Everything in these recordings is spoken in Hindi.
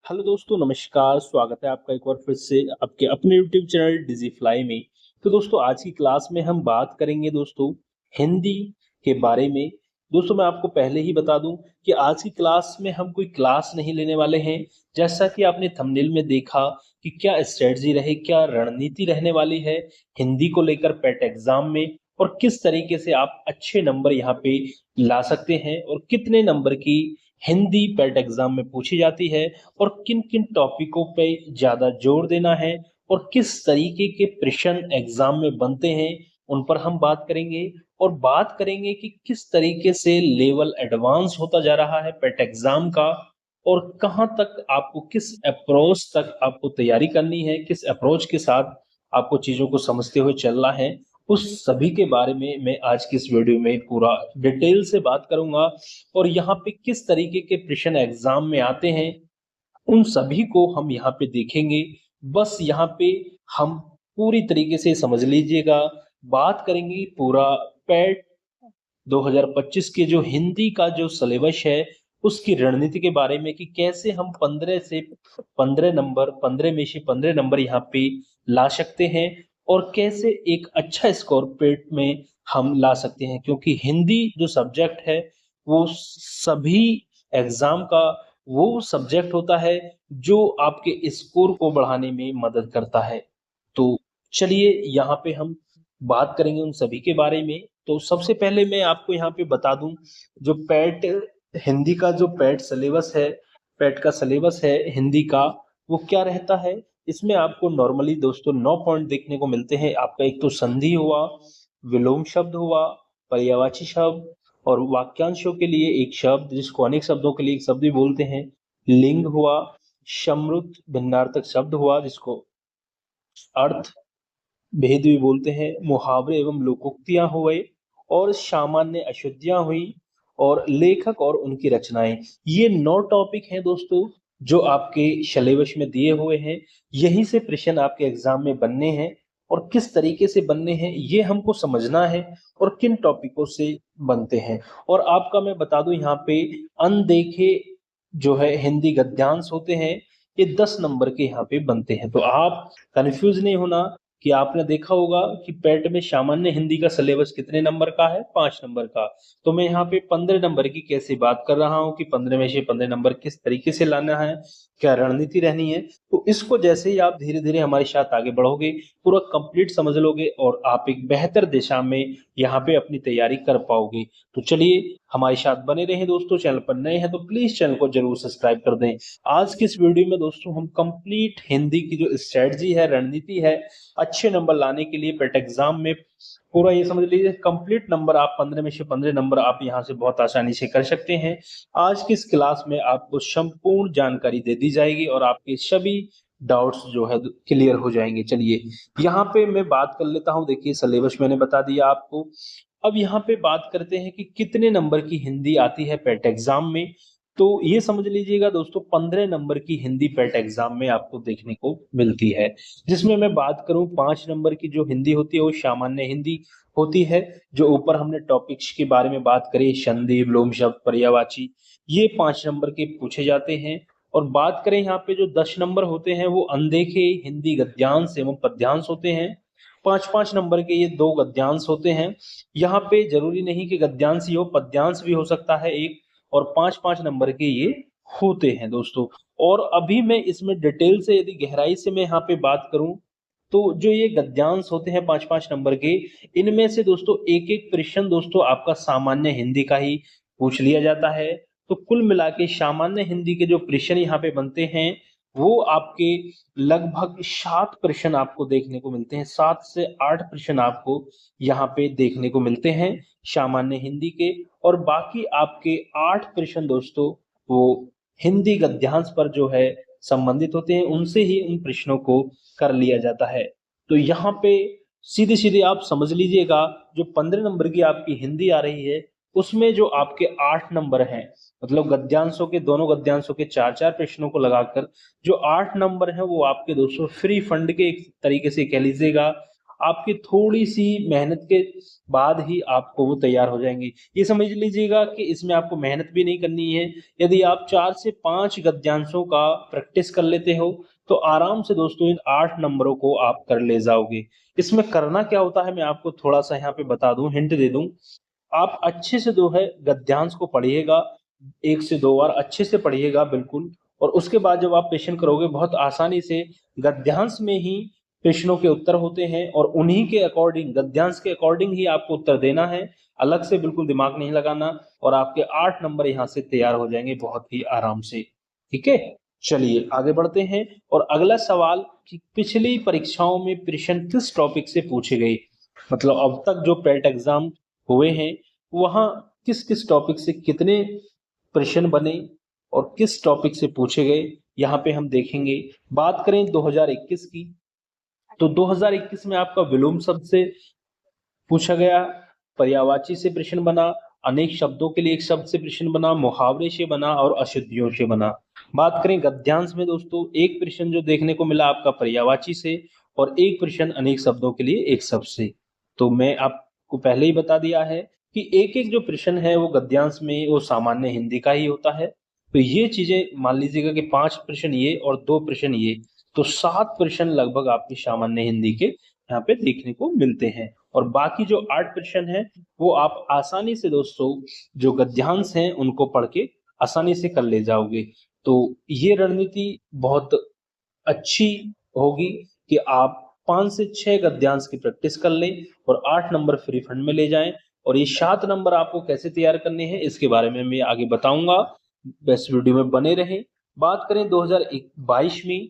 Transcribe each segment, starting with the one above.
हेलो दोस्तों, नमस्कार। स्वागत है आपका एक बार फिर से आपके अपने यूट्यूब चैनल डिजी फ्लाई में। तो दोस्तों, आज की क्लास में हम बात करेंगे दोस्तों हिंदी के बारे में। दोस्तों, मैं आपको पहले ही बता दूं कि आज की क्लास में हम कोई क्लास नहीं लेने वाले हैं। जैसा कि आपने थंबनेल में देखा कि क्या स्ट्रेटजी रहे, क्या रणनीति रहने वाली है हिंदी को लेकर पेट एग्जाम में, और किस तरीके से आप अच्छे नंबर यहाँ पे ला सकते हैं, और कितने नंबर की हिंदी पेट एग्जाम में पूछी जाती है, और किन-किन टॉपिकों पे ज़्यादा जोर देना है, और किस तरीके के प्रश्न एग्जाम में बनते हैं, उन पर हम बात करेंगे। और बात करेंगे कि किस तरीके से लेवल एडवांस होता जा रहा है पेट एग्जाम का, और कहाँ तक आपको, किस अप्रोच तक आपको तैयारी करनी है, किस अप्रोच के साथ आपको चीज़ों को समझते हुए चलना है, उस सभी के बारे में मैं आज की इस वीडियो में पूरा डिटेल से बात करूँगा। और यहाँ पे किस तरीके के प्रश्न एग्जाम में आते हैं, उन सभी को हम यहाँ पे देखेंगे। बस यहाँ पे हम पूरी तरीके से समझ लीजिएगा। बात करेंगे पूरा पैट 2025 के जो हिंदी का जो सिलेबस है, उसकी रणनीति के बारे में कि कैसे हम 15 से 15 नंबर, 15 में से 15 नंबर यहाँ पे ला सकते हैं, और कैसे एक अच्छा स्कोर पेट में हम ला सकते हैं। क्योंकि हिंदी जो सब्जेक्ट है, वो सभी एग्जाम का वो सब्जेक्ट होता है जो आपके स्कोर को बढ़ाने में मदद करता है। तो चलिए यहाँ पे हम बात करेंगे उन सभी के बारे में। तो सबसे पहले मैं आपको यहाँ पे बता दूं, जो पैट हिंदी का जो पैट सिलेबस है, पैट का सिलेबस है हिंदी का, वो क्या रहता है। इसमें आपको नॉर्मली दोस्तों 9 पॉइंट देखने को मिलते हैं। आपका एक तो संधि हुआ, विलोम शब्द हुआ, पर्यायवाची शब्द, और वाक्यांशों के लिए एक शब्द जिसको अनेक शब्दों के लिए एक शब्द भी बोलते हैं, लिंग हुआ, समृद्ध भिन्नार्थक शब्द हुआ जिसको अर्थ भेद भी बोलते हैं, मुहावरे एवं लोकोक्तियां हुए, और सामान्य अशुद्धियां हुई, और लेखक और उनकी रचनाएं। ये 9 टॉपिक हैं दोस्तों जो आपके सिलेबस में दिए हुए हैं। यही से प्रश्न आपके एग्जाम में बनने हैं, और किस तरीके से बनने हैं ये हमको समझना है, और किन टॉपिकों से बनते हैं। और आपका मैं बता दूं यहाँ पे अनदेखे जो है हिंदी गद्यांश होते हैं, ये 10 नंबर के यहाँ पे बनते हैं। तो आप कंफ्यूज नहीं होना कि आपने देखा होगा कि पेट में सामान्य हिंदी का सिलेबस कितने नंबर का है, 5 नंबर का। तो मैं यहाँ पे 15 नंबर की कैसे बात कर रहा हूँ कि 15 में से 15 नंबर किस तरीके से लाना है, क्या रणनीति रहनी है। तो इसको जैसे ही आप धीरे धीरे हमारे साथ आगे बढ़ोगे, पूरा कंप्लीट समझ लोगे, और आप एक बेहतर दिशा में यहाँ पे अपनी तैयारी कर पाओगे। तो चलिए हमारे साथ बने रहें दोस्तों। चैनल पर नए हैं तो प्लीज चैनल को जरूर सब्सक्राइब कर दें। आज की इस वीडियो में दोस्तों हम कंप्लीट हिंदी की जो स्ट्रेटजी है, रणनीति है, अच्छे नंबर लाने के लिए पेट एग्जाम में, पूरा ये समझ लीजिए कंप्लीट नंबर आप 15 में से 15 नंबर आप यहाँ से बहुत आसानी से कर सकते हैं। आज की इस क्लास में आपको संपूर्ण जानकारी दे दी जाएगी, और आपके सभी डाउट्स जो है क्लियर हो जाएंगे। चलिए यहाँ पे मैं बात कर लेता हूँ। देखिए सिलेबस मैंने बता दिया आपको। अब यहाँ पे बात करते हैं कि कितने नंबर की हिंदी आती है पेट एग्जाम में। तो ये समझ लीजिएगा दोस्तों 15 नंबर की हिंदी पेट एग्जाम में आपको देखने को मिलती है, जिसमें मैं बात करूं 5 नंबर की जो हिंदी होती है वो सामान्य हिंदी होती है। जो ऊपर हमने टॉपिक्स के बारे में बात करी, संधि, विलोम शब्द, पर्यायवाची, ये 5 नंबर के पूछे जाते हैं। और बात करें यहाँ पे जो 10 नंबर होते हैं वो अनदेखे हिंदी गद्यांश एवं पद्यांश होते हैं। 5-5 नंबर के ये 2 गद्यांश होते हैं। यहाँ पे जरूरी नहीं कि गद्यांश ही हो, पद्यांश भी हो सकता है एक, और 5-5 नंबर के ये होते हैं दोस्तों। और अभी मैं इसमें डिटेल से, यदि गहराई से मैं यहाँ पे बात करूं, तो जो ये गद्यांश होते हैं 5-5 नंबर के, इनमें से दोस्तों एक एक प्रश्न दोस्तों आपका सामान्य हिंदी का ही पूछ लिया जाता है। तो कुल मिला के सामान्य हिंदी के जो प्रश्न यहाँ पे बनते हैं, वो आपके लगभग 7 प्रश्न आपको देखने को मिलते हैं। 7 से 8 प्रश्न आपको यहाँ पे देखने को मिलते हैं सामान्य हिंदी के। और बाकी आपके 8 प्रश्न दोस्तों वो हिंदी गद्यांश पर जो है संबंधित होते हैं, उनसे ही उन प्रश्नों को कर लिया जाता है। तो यहाँ पे सीधे सीधे आप समझ लीजिएगा, जो 15 नंबर की आपकी हिंदी आ रही है, उसमें जो आपके 8 नंबर हैं, मतलब गद्यांशों के, दोनों गद्यांशों के 4-4 प्रश्नों को लगाकर जो 8 नंबर हैं वो आपके दोस्तों फ्री फंड के एक तरीके से कह लीजिएगा, आपकी थोड़ी सी मेहनत के बाद ही आपको वो तैयार हो जाएंगे। ये समझ लीजिएगा कि इसमें आपको मेहनत भी नहीं करनी है। यदि आप 4 से 5 गद्यांशों का प्रैक्टिस कर लेते हो तो आराम से दोस्तों इन 8 नंबरों को आप कर ले जाओगे। इसमें करना क्या होता है मैं आपको थोड़ा सा यहाँ पे बता दूं, हिंट दे दूं। आप अच्छे से जो है गद्यांश को पढ़िएगा, 1 से 2 बार अच्छे से पढ़िएगा बिल्कुल, और उसके बाद जब आप प्रश्न करोगे बहुत आसानी से गद्यांश में ही प्रश्नों के उत्तर होते हैं और उन्हीं के अकॉर्डिंग, गद्यांश के अकॉर्डिंग ही आपको उत्तर देना है, अलग से बिल्कुल दिमाग नहीं लगाना, और आपके 8 नंबर यहाँ से तैयार हो जाएंगे बहुत ही आराम से। ठीक है, चलिए आगे बढ़ते हैं। और अगला सवाल कि पिछली परीक्षाओं में प्रश्न किस टॉपिक से पूछे गए, मतलब अब तक जो पेट एग्जाम हुए हैं वहां किस किस टॉपिक से कितने प्रश्न बने और किस टॉपिक से पूछे गए, यहाँ पे हम देखेंगे। बात करें 2021 की, तो 2021 में आपका विलोम शब्द से पूछा गया, पर्यायवाची से प्रश्न बना, अनेक शब्दों के लिए एक शब्द से प्रश्न बना, मुहावरे से बना और अशुद्धियों से बना। बात करें गद्यांश में दोस्तों, एक प्रश्न जो देखने को मिला आपका पर्यायवाची से और एक प्रश्न अनेक शब्दों के लिए एक शब्द से। तो मैं आपको पहले ही बता दिया है कि एक एक जो प्रश्न है वो गद्यांश में वो सामान्य हिंदी का ही होता है। तो ये चीजें मान लीजिएगा कि 5 प्रश्न ये और 2 प्रश्न ये, तो 7 प्रश्न लगभग आपकी सामान्य हिंदी के यहाँ पे देखने को मिलते हैं। और बाकी जो 8 प्रश्न हैं वो आप आसानी से दोस्तों जो गद्यांश हैं उनको पढ़ के आसानी से कर ले जाओगे। तो ये रणनीति बहुत अच्छी होगी कि आप 5 से 6 गद्यांश की प्रैक्टिस कर लें और 8 नंबर फ्री फंड में ले जाएं। और ये 7 नंबर आपको कैसे तैयार करने हैं इसके बारे में मैं आगे बताऊंगा, बस वीडियो में बने रहें। बात करें 2022 में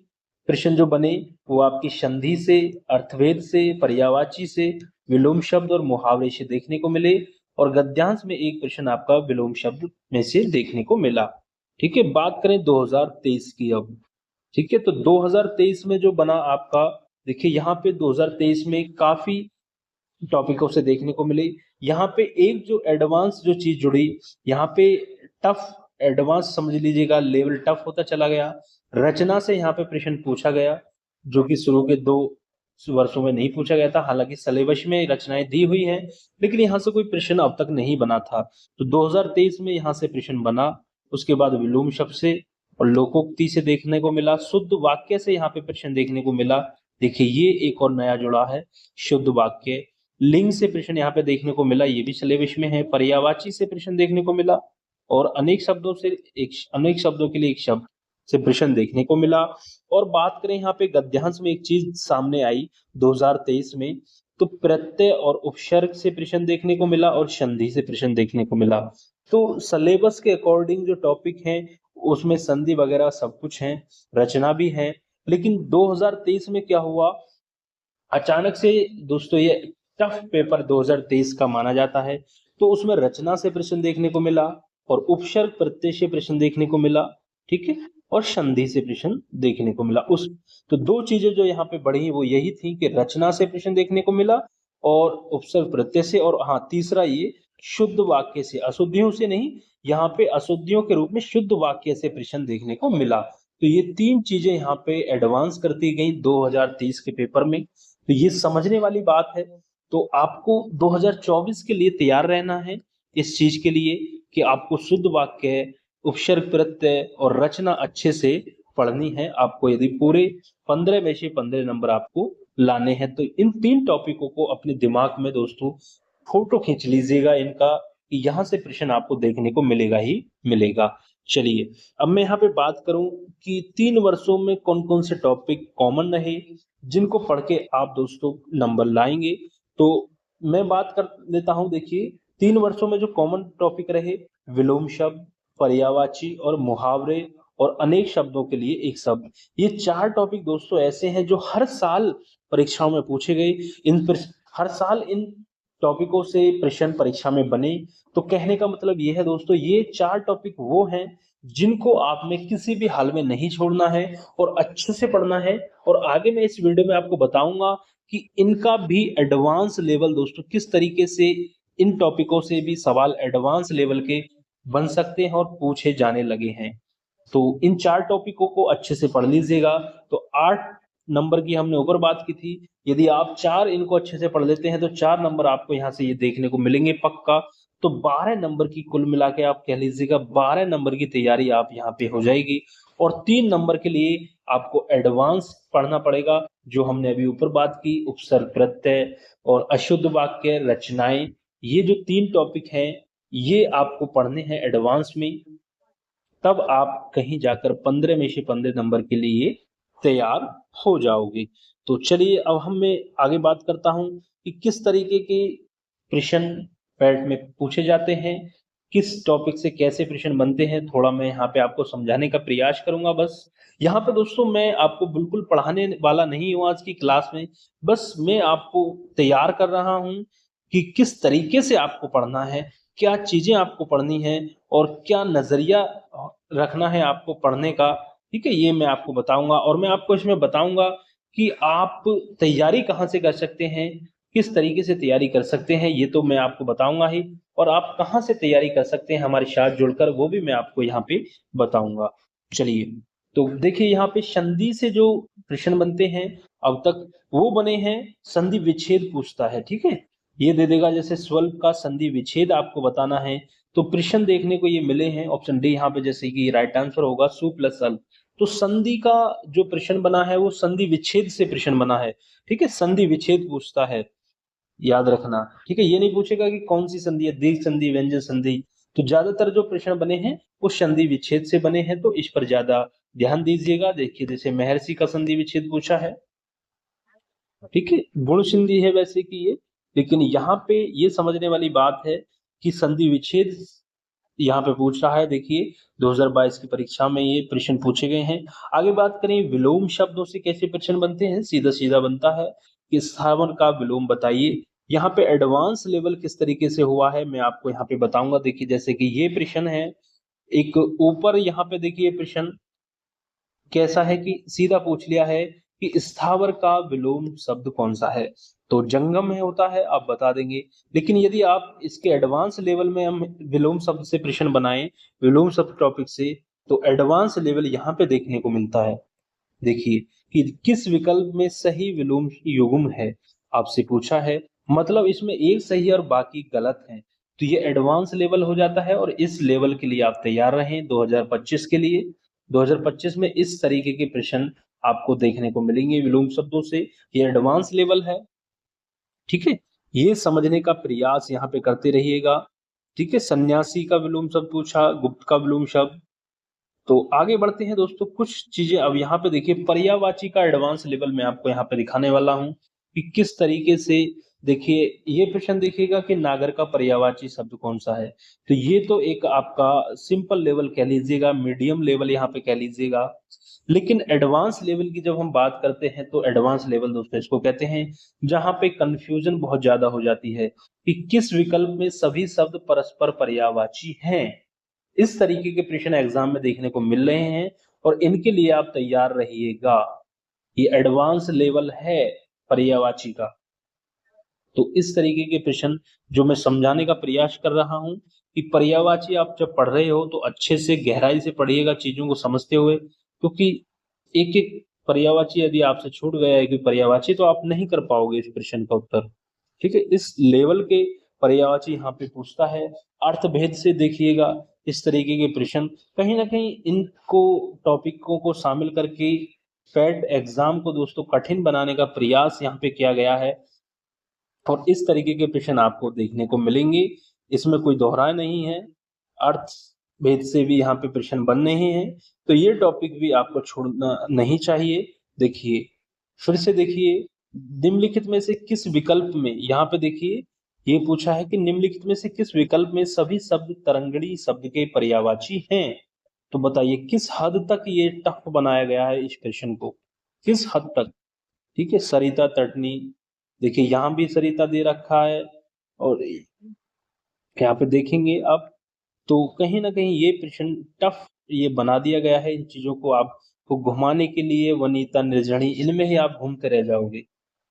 प्रश्न जो बने वो आपकी संधि से, अर्थभेद से, पर्यायवाची से, विलोम शब्द और मुहावरे से देखने को मिले, और गद्यांश में एक प्रश्न आपका विलोम शब्द में से देखने को मिला। ठीक है, बात करें 2023 की अब। ठीक है, तो 2023 में जो बना आपका, देखिए यहाँ पे 2023 में काफी टॉपिकों से देखने को मिले। यहाँ पे एक जो एडवांस जो चीज जुड़ी, यहाँ पे टफ एडवांस समझ लीजिएगा, लेवल टफ होता चला गया। रचना से यहाँ पे प्रश्न पूछा गया जो कि शुरू के 2 वर्षों में नहीं पूछा गया था, हालांकि सिलेबस में रचनाएं दी हुई हैं लेकिन यहाँ से कोई प्रश्न अब तक नहीं बना था। तो 2023 में यहाँ से प्रश्न बना। उसके बाद विलोम शब्द से और लोकोक्ति से देखने को मिला, शुद्ध वाक्य से यहाँ पे प्रश्न देखने को मिला। देखिए ये एक और नया जुड़ा है, शुद्ध वाक्य। लिंग से प्रश्न यहाँ पे देखने को मिला, ये भी सिलेबस में है। पर्यायवाची से प्रश्न देखने को मिला और अनेक शब्दों से अनेक शब्दों के लिए एक शब्द से प्रश्न देखने को मिला। और बात करें यहाँ पे गद्यांश में एक चीज सामने आई 2023 में, तो प्रत्यय और उपसर्ग से प्रश्न देखने को मिला और संधि से प्रश्न देखने को मिला। तो सिलेबस के अकॉर्डिंग जो टॉपिक हैं उसमें संधि वगैरह सब कुछ है, रचना भी है। लेकिन 2023 में क्या हुआ, अचानक से दोस्तों ये टफ पेपर 2023 का माना जाता है, तो उसमें रचना से प्रश्न देखने को मिला और उपसर्ग प्रत्यय से प्रश्न देखने को मिला। ठीक है, और संधि से प्रश्न देखने को मिला। उस तो 2 चीजें जो यहाँ पे बढ़ी वो यही थी कि रचना से प्रश्न देखने को मिला और उपसर्ग प्रत्यय से, और हाँ तीसरा ये शुद्ध वाक्य से, अशुद्धियों से नहीं, यहाँ पे अशुद्धियों के रूप में शुद्ध वाक्य से प्रश्न देखने को मिला। तो ये 3 चीजें यहाँ पे एडवांस करती गई 2023 के पेपर में। तो ये समझने वाली बात है। तो आपको 2024 के लिए तैयार रहना है इस चीज के लिए कि आपको शुद्ध वाक्य, उपसर्ग प्रत्यय और रचना अच्छे से पढ़नी है। आपको यदि पूरे 15 में से 15 नंबर आपको लाने हैं तो इन 3 टॉपिकों को अपने दिमाग में दोस्तों फोटो खींच लीजिएगा इनका, कि यहाँ से प्रश्न आपको देखने को मिलेगा ही मिलेगा। चलिए अब मैं यहाँ पे बात करूं कि 3 वर्षों में कौन कौन से टॉपिक कॉमन रहे जिनको पढ़ के आप दोस्तों नंबर लाएंगे। तो मैं बात कर लेता हूं, देखिए 3 वर्षों में जो कॉमन टॉपिक रहे, विलोम शब्द, पर्यायवाची और मुहावरे और अनेक शब्दों के लिए एक शब्द। ये 4 टॉपिक दोस्तों ऐसे हैं जो हर साल परीक्षाओं में पूछे गए। हर साल इन टॉपिकों से प्रश्न परीक्षा में बने। तो कहने का मतलब ये है दोस्तों, ये 4 टॉपिक वो हैं जिनको आपने किसी भी हाल में नहीं छोड़ना है और अच्छे से पढ़ना है। और आगे मैं इस वीडियो में आपको बताऊंगा कि इनका भी एडवांस लेवल दोस्तों किस तरीके से इन टॉपिकों से भी सवाल एडवांस लेवल के बन सकते हैं और पूछे जाने लगे हैं। तो इन 4 टॉपिकों को अच्छे से पढ़ लीजिएगा। तो 8 नंबर की हमने ऊपर बात की थी, यदि आप 4 इनको अच्छे से पढ़ लेते हैं तो 4 नंबर आपको यहाँ से ये देखने को मिलेंगे पक्का। तो 12 नंबर की कुल मिला के आप कह लीजिएगा 12 नंबर की तैयारी आप यहाँ पे हो जाएगी। और 3 नंबर के लिए आपको एडवांस पढ़ना पड़ेगा, जो हमने अभी ऊपर बात की, उपसर्ग प्रत्यय और अशुद्ध वाक्य रचनाएं। ये जो 3 टॉपिक हैं ये आपको पढ़ने हैं एडवांस में, तब आप कहीं जाकर 15 में से 15 नंबर के लिए तैयार हो जाओगे। तो चलिए अब मैं आगे बात करता हूं कि किस तरीके के प्रश्न पैट में पूछे जाते हैं, किस टॉपिक से कैसे प्रश्न बनते हैं, थोड़ा मैं यहाँ पे आपको समझाने का प्रयास करूंगा। बस यहाँ पे दोस्तों मैं आपको बिल्कुल पढ़ाने वाला नहीं हूँ आज की क्लास में, बस मैं आपको तैयार कर रहा हूँ कि किस तरीके से आपको पढ़ना है, क्या चीजें आपको पढ़नी है और क्या नजरिया रखना है आपको पढ़ने का। ठीक है, ये मैं आपको बताऊंगा और मैं आपको इसमें बताऊंगा कि आप तैयारी कहाँ से कर सकते हैं, किस तरीके से तैयारी कर सकते हैं, ये तो मैं आपको बताऊंगा ही। और आप कहाँ से तैयारी कर सकते हैं हमारे साथ जुड़कर, वो भी मैं आपको यहाँ पे बताऊंगा। चलिए, तो देखिए यहाँ पे संधि से जो प्रश्न बनते हैं अब तक वो बने हैं, संधि विच्छेद पूछता है। ठीक है, ये दे देगा जैसे स्वल्प का संधि विच्छेद आपको बताना है, तो प्रश्न देखने को ये मिले हैं ऑप्शन डी यहाँ पे, जैसे कि राइट आंसर होगा सु प्लस अल्प। तो संधि का जो प्रश्न बना है वो संधि विच्छेद से प्रश्न बना है। ठीक है, संधि विच्छेद पूछता है, याद रखना। ठीक है, ये नहीं पूछेगा कि कौन सी संधि है, दीर्घ संधि, व्यंजन संधि। तो ज्यादातर जो प्रश्न बने हैं वो संधि विच्छेद से बने हैं, तो इस पर ज्यादा ध्यान दीजिएगा। देखिए जैसे महर्षि का संधि विच्छेद पूछा है। ठीक है, गुण संधि है वैसे कि ये, लेकिन यहाँ पे ये समझने वाली बात है कि संधि विच्छेद यहाँ पे पूछ रहा है। देखिए 2022 की परीक्षा में ये प्रश्न पूछे गए हैं। आगे बात करें विलोम शब्दों से कैसे प्रश्न बनते हैं, सीधा सीधा बनता है कि स्थावर का विलोम बताइए। यहाँ पे एडवांस लेवल किस तरीके से हुआ है मैं आपको यहाँ पे बताऊंगा। देखिए जैसे कि ये प्रश्न है, एक ऊपर यहाँ पे देखिए प्रश्न कैसा है कि सीधा पूछ लिया है कि स्थावर का विलोम शब्द कौन सा है, तो जंगम में होता है, आप बता देंगे। लेकिन यदि आप इसके एडवांस लेवल में हम विलोम शब्द से प्रश्न बनाएं, विलोम शब्द टॉपिक से, तो एडवांस लेवल यहाँ पे देखने को मिलता है। देखिए कि किस विकल्प में सही विलोम युग्म है, आपसे पूछा है, मतलब इसमें एक सही और बाकी गलत है। तो ये एडवांस लेवल हो जाता है और इस लेवल के लिए आप तैयार रहें 2025 के लिए। 2025 में इस तरीके के प्रश्न आपको देखने को मिलेंगे विलोम शब्दों से, ये एडवांस लेवल है। ठीक है, ये समझने का प्रयास यहाँ पे करते रहिएगा। ठीक है, सन्यासी का विलोम शब्द पूछा, गुप्त का विलोम शब्द। तो आगे बढ़ते हैं दोस्तों, कुछ चीजें अब यहाँ पे देखिए, पर्यायवाची का एडवांस लेवल मैं आपको यहाँ पे दिखाने वाला हूँ कि किस तरीके से। देखिए ये प्रश्न देखिएगा कि नागर का पर्यायवाची शब्द कौन सा है, तो ये तो एक आपका सिंपल लेवल कह लीजिएगा, मीडियम लेवल यहाँ पे कह लीजिएगा। लेकिन एडवांस लेवल की जब हम बात करते हैं तो एडवांस लेवल दोस्तों इसको कहते हैं जहां पे कंफ्यूजन बहुत ज्यादा हो जाती है कि किस विकल्प में सभी शब्द परस्पर पर्यायवाची हैं। इस तरीके के प्रश्न एग्जाम में देखने को मिल रहे हैं और इनके लिए आप तैयार रहिएगा। ये एडवांस लेवल है पर्यायवाची का। तो इस तरीके के प्रश्न जो मैं समझाने का प्रयास कर रहा हूं कि पर्यायवाची आप जब पढ़ रहे हो तो अच्छे से गहराई से पढ़िएगा चीजों को समझते हुए, क्योंकि एक एक पर्यायवाची यदि आपसे छूट गया है कि पर्यायवाची, तो आप नहीं कर पाओगे इस प्रश्न का उत्तर। ठीक है, इस लेवल के पर्यायवाची यहाँ पे पूछता है। अर्थभेद से देखिएगा इस तरीके के प्रश्न, कहीं ना कहीं इनको टॉपिकों को शामिल करके फेड एग्जाम को दोस्तों कठिन बनाने का प्रयास यहाँ पे किया गया है और इस तरीके के प्रश्न आपको देखने को मिलेंगे, इसमें कोई दोहराए नहीं है। अर्थ भेद से भी यहाँ पे प्रश्न बन रहे हैं, तो ये टॉपिक भी आपको छोड़ना नहीं चाहिए। देखिए फिर से देखिए, निम्नलिखित में से किस विकल्प में, यहाँ पे देखिए ये पूछा है कि निम्नलिखित में से किस विकल्प में सभी शब्द तरंगड़ी शब्द के पर्यायवाची हैं। तो बताइए किस हद तक ये टफ बनाया गया है इस प्रश्न को, किस हद तक। ठीक है, सरिता तटनी, देखिए यहाँ भी सरिता दे रखा है और यहाँ पे देखेंगे आप, तो कहीं ना कहीं ये प्रश्न टफ ये बना दिया गया है। इन चीजों को आपको घुमाने के लिए वनीता निर्जणी, इनमें ही आप घूमते रह जाओगे।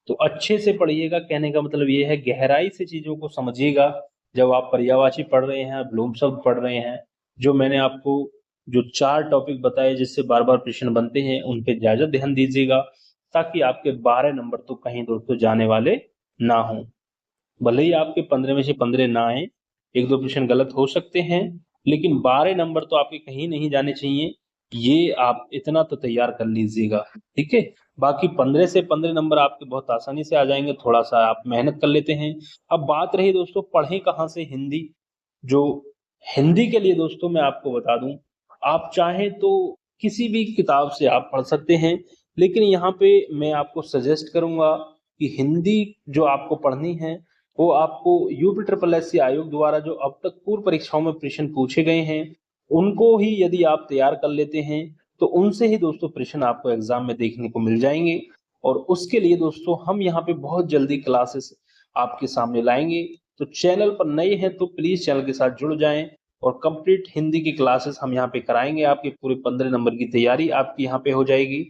तो अच्छे से पढ़िएगा, कहने का मतलब ये है गहराई से चीजों को समझिएगा। जब आप पर्यायवाची पढ़ रहे हैं, विलोम शब्द पढ़ रहे हैं, जो मैंने आपको जो 4 टॉपिक बताए जिससे बार बार प्रश्न बनते हैं उन पे ज्यादा ध्यान दीजिएगा, ताकि आपके 12 नंबर तो कहीं दोस्तों जाने वाले ना हो। भले ही आपके 15 में से 15 ना आए, 1-2 प्रश्न गलत हो सकते हैं, लेकिन 12 नंबर तो आपके कहीं नहीं जाने चाहिए, ये आप इतना तो तैयार कर लीजिएगा, ठीक है? बाकी 15 से 15 नंबर आपके बहुत आसानी से आ जाएँगे, थोड़ा-सा आप मेहनत कर लेते हैं। अब बात रही दोस्तों पढ़ें कहाँ से हिंदी, जो हिंदी के लिए दोस्तों मैं आपको बता दूँ, आप चाहें तो किसी भी किताब से आप पढ़ सकते हैं, लेकिन यहाँ पे मैं आपको सजेस्ट करूँगा कि हिंदी जो आपको पढ़नी है, वो आपको यूपी ट्रिपल एससी आयोग द्वारा जो अब तक पूर्व परीक्षाओं में प्रश्न पूछे गए हैं, उनको ही यदि आप तैयार कर लेते हैं, तो उनसे ही दोस्तों प्रश्न आपको एग्ज़ाम में देखने को मिल जाएँगे और उसके लिए दोस्तों हम यहाँ पे बहुत जल्दी क्लासेस आपके सामने लाएँगे। तो चैनल पर नए हैं तो प्लीज़ चैनल के साथ जुड़ जाएँ और कंप्लीट हिंदी की क्लासेस हम यहाँ पे कराएँगे, आपके पूरे 15 नंबर की तैयारी आपकी यहाँ पे हो जाएगी।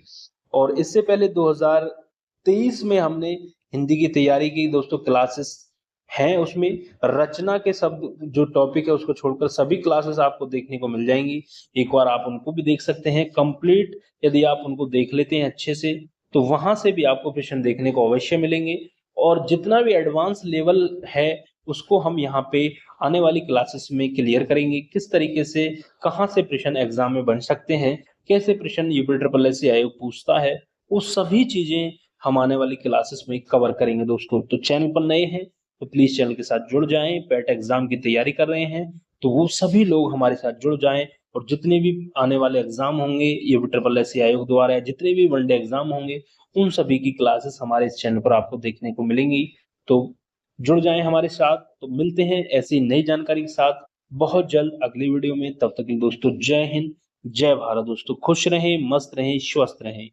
और इससे पहले 2023 में हमने हिंदी की तैयारी की दोस्तों, क्लासेस हैं उसमें, रचना के शब्द जो टॉपिक है उसको छोड़कर सभी क्लासेस आपको देखने को मिल जाएँगी। एक बार आप उनको भी देख सकते हैं, कंप्लीट यदि आप उनको देख लेते हैं अच्छे से, तो वहाँ से भी आपको प्रश्न देखने को अवश्य मिलेंगे और जितना भी एडवांस लेवल है, उसको हम यहाँ पे आने वाली क्लासेस में क्लियर करेंगे। किस तरीके से, कहाँ से प्रश्न एग्ज़ाम में बन सकते हैं, कैसे प्रश्न यूपी ट्रिपल एससी आयोग पूछता है, वो सभी चीज़ें हम आने वाली क्लासेस में कवर करेंगे दोस्तों। तो चैनल पर नए हैं, तो प्लीज़ चैनल के साथ जुड़ जाएँ, पैट एग्ज़ाम की तैयारी कर रहे हैं, तो वो सभी लोग हमारे साथ जुड़ जाएँ और जितने भी आने वाले एग्ज़ाम होंगे, यूपी ट्रिपल एससी आयोग द्वारा या जितने भी वनडे एग्ज़ाम होंगे, उन सभी की क्लासेस हमारे इस चैनल पर आपको देखने को मिलेंगी। तो जुड़ जाएँ हमारे साथ, तो मिलते हैं ऐसी नई जानकारी के साथ बहुत जल्द अगली वीडियो में। तब तक के लिए दोस्तों जय हिंद, जय भारत दोस्तों। खुश रहें, मस्त रहें, स्वस्थ रहें।